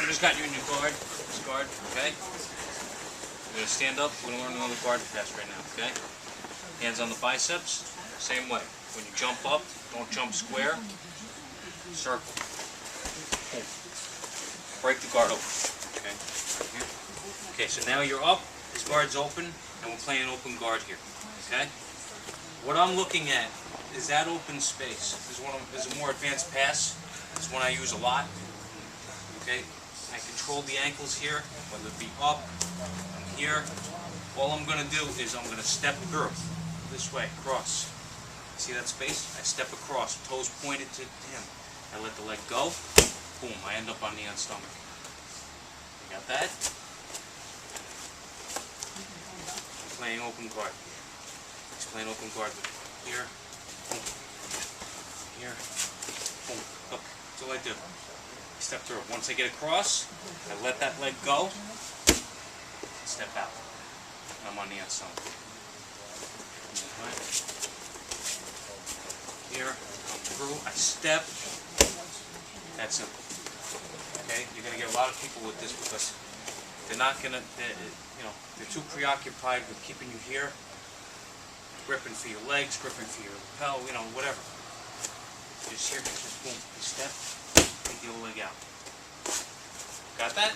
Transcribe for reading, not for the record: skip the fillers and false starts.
I just got you in your guard. This guard, okay? You're gonna stand up. We're gonna learn another guard pass right now, okay? Hands on the biceps. Same way. When you jump up, don't jump square. Circle. Boom. Break the guard open. Okay. Right here. Okay. So now you're up. This guard's open, and we're playing open guard here. Okay. What I'm looking at is that open space. This is a more advanced pass. This one I use a lot. Okay. I control the ankles here, whether it be up, here. All I'm going to do is I'm going to step through this way, cross. See that space? I step across, toes pointed to him. I let the leg go. Boom, I end up on knee and stomach. You got that? Playing open guard. He's playing open guard. Here, boom. Here, boom. Look, that's all I do. Step through. Once I get across, I let that leg go. Step out. I'm on the outside. Here, come through. I step. That's simple. Okay, you're gonna get a lot of people with this because they're not gonna, they're too preoccupied with keeping you here, gripping for your legs, gripping for your lapel, whatever. Just here, just boom, you step, take the old leg out. Got that?